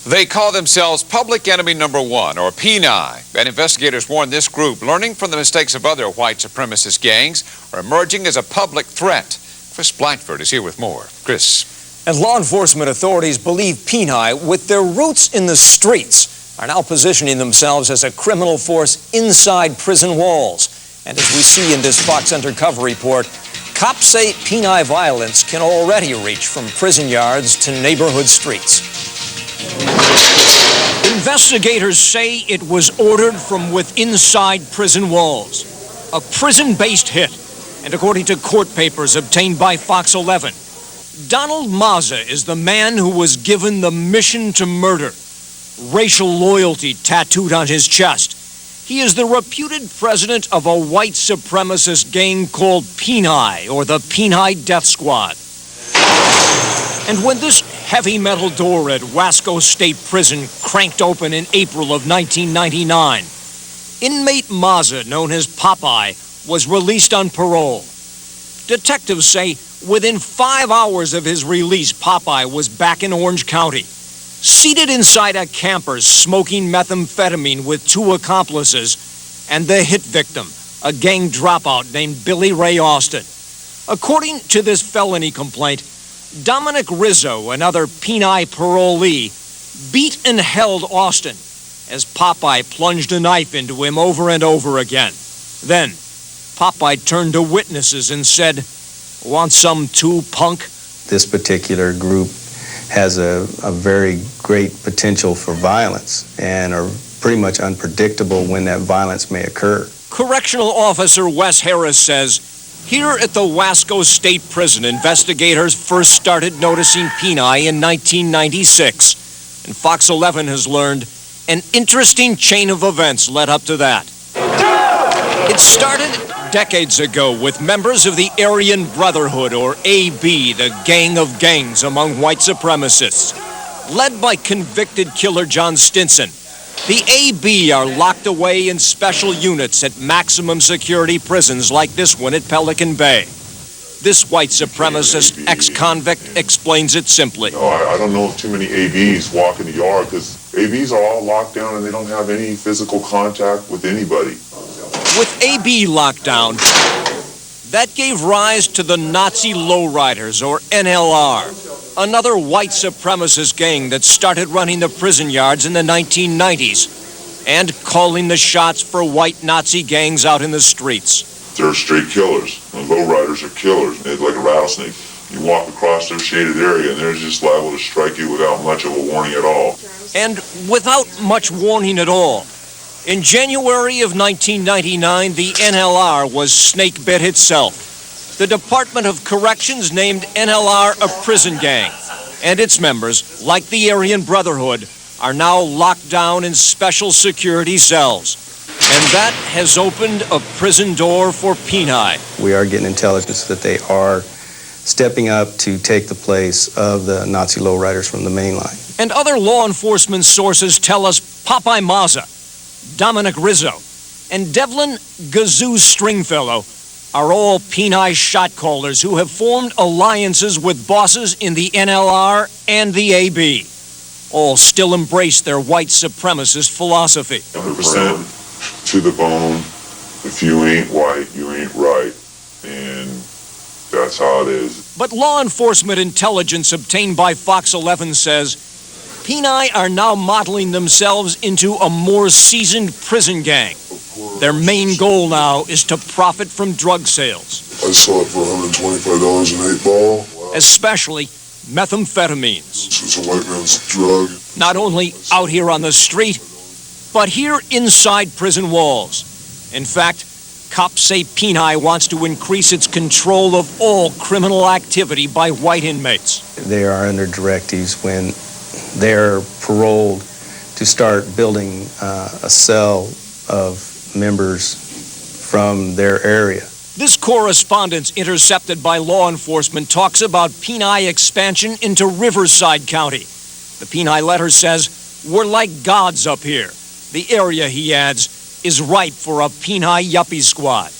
They call themselves Public Enemy Number One, or PNI, and investigators warn this group, learning from the mistakes of other white supremacist gangs, are emerging as a public threat. Chris Blackford is here with more. Chris. And law enforcement authorities believe PNI, with their roots in the streets, are now positioning themselves as a criminal force inside prison walls. And as we see in this Fox Undercover report, cops say PNI violence can already reach from prison yards to neighborhood streets. Investigators say it was ordered from within inside prison walls. A prison-based hit. And according to court papers obtained by Fox 11, Donald Mazza is the man who was given the mission to murder. Racial loyalty tattooed on his chest. He is the reputed president of a white supremacist gang called PNI, or the PNI Death Squad. And when this heavy metal door at Wasco State Prison cranked open in April of 1999, inmate Mazza, known as Popeye, was released on parole. Detectives say within 5 hours of his release, Popeye was back in Orange County, seated inside a camper smoking methamphetamine with 2 accomplices and the hit victim, a gang dropout named Billy Ray Austin. According to this felony complaint, Dominic Rizzo, another PNI parolee, beat and held Austin as Popeye plunged a knife into him over and over again. Then, Popeye turned to witnesses and said, "Want some too, punk?" This particular group has a very great potential for violence and are pretty much unpredictable when that violence may occur. Correctional Officer Wes Harris says, here at the Wasco State Prison, investigators first started noticing PNI in 1996. And Fox 11 has learned an interesting chain of events led up to that. It started decades ago with members of the Aryan Brotherhood, or AB, the gang of gangs among white supremacists. Led by convicted killer John Stinson, the AB are locked away in special units at maximum security prisons like this one at Pelican Bay. This white supremacist ex-convict explains it simply. I don't know if too many ABs walk in the yard because ABs are all locked down and they don't have any physical contact with anybody. With AB locked down, that gave rise to the Nazi Lowriders, or NLR. Another white supremacist gang that started running the prison yards in the 1990s and calling the shots for white Nazi gangs out in the streets. They're straight killers. The lowriders are killers. They're like a rattlesnake. You walk across their shaded area and they're just liable to strike you without much of a warning at all. And without much warning at all. In January of 1999, the NLR was snake bit itself. The Department of Corrections named NLR a prison gang, and its members, like the Aryan Brotherhood, are now locked down in special security cells. And that has opened a prison door for PNI. We are getting intelligence that they are stepping up to take the place of the Nazi lowriders from the main line. And other law enforcement sources tell us Popeye Mazza, Dominic Rizzo, and Devlin Gazoo Stringfellow are all PNI shot callers who have formed alliances with bosses in the NLR and the AB. All still embrace their white supremacist philosophy. 100% to the bone. If you ain't white, you ain't right. And that's how it is. But law enforcement intelligence obtained by Fox 11 says PNI are now modeling themselves into a more seasoned prison gang. Their main goal now is to profit from drug sales. I saw it for $125 an 8-ball. Wow. Especially methamphetamines. It's a white man's drug. Not only out here on the street, but here inside prison walls. In fact, cops say PNI wants to increase its control of all criminal activity by white inmates. They are under directives when they're paroled to start building a cell of members from their area. This correspondence intercepted by law enforcement talks about PNI expansion into Riverside County. The PNI letter says, "We're like gods up here." The area, he adds, is ripe for a PNI yuppie squad.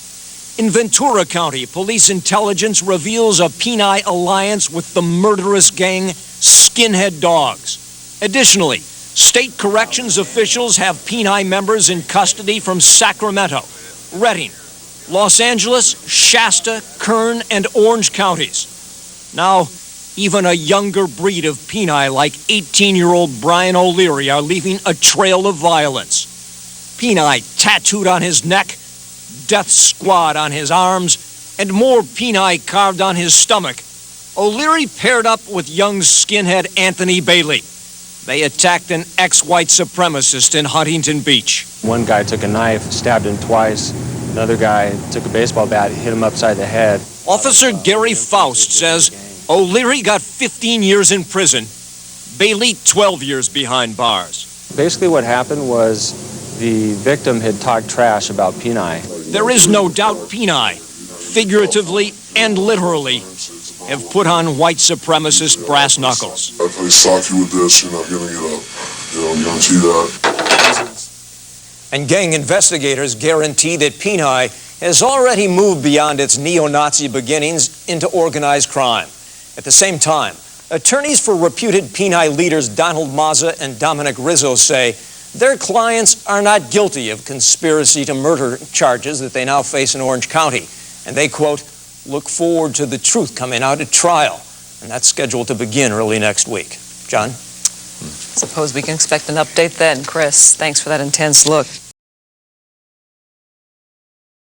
In Ventura County, police intelligence reveals a PNI alliance with the murderous gang Skinhead Dogs. Additionally, State corrections officials have Peni members in custody from Sacramento, Redding, Los Angeles, Shasta, Kern, and Orange counties. Now, even a younger breed of Peni like 18-year-old Brian O'Leary are leaving a trail of violence. Peni tattooed on his neck, Death Squad on his arms, and more Peni carved on his stomach. O'Leary paired up with young skinhead Anthony Bailey. They attacked an ex-white supremacist in Huntington Beach. One guy took a knife, stabbed him twice. Another guy took a baseball bat, hit him upside the head. Officer Gary Faust says O'Leary got 15 years in prison, Bailey 12 years behind bars. Basically what happened was the victim had talked trash about Peni. There is no doubt Peni, figuratively and literally, have put on white supremacist brass knuckles. If I sock you with this, you're not gonna get up. Guarantee that. And gang investigators guarantee that Peni has already moved beyond its neo-Nazi beginnings into organized crime. At the same time, attorneys for reputed Peni leaders Donald Mazza and Dominic Rizzo say their clients are not guilty of conspiracy to murder charges that they now face in Orange County. And they, quote, look forward to the truth coming out at trial. And that's scheduled to begin early next week. John? Suppose we can expect an update then. Chris, thanks for that intense look.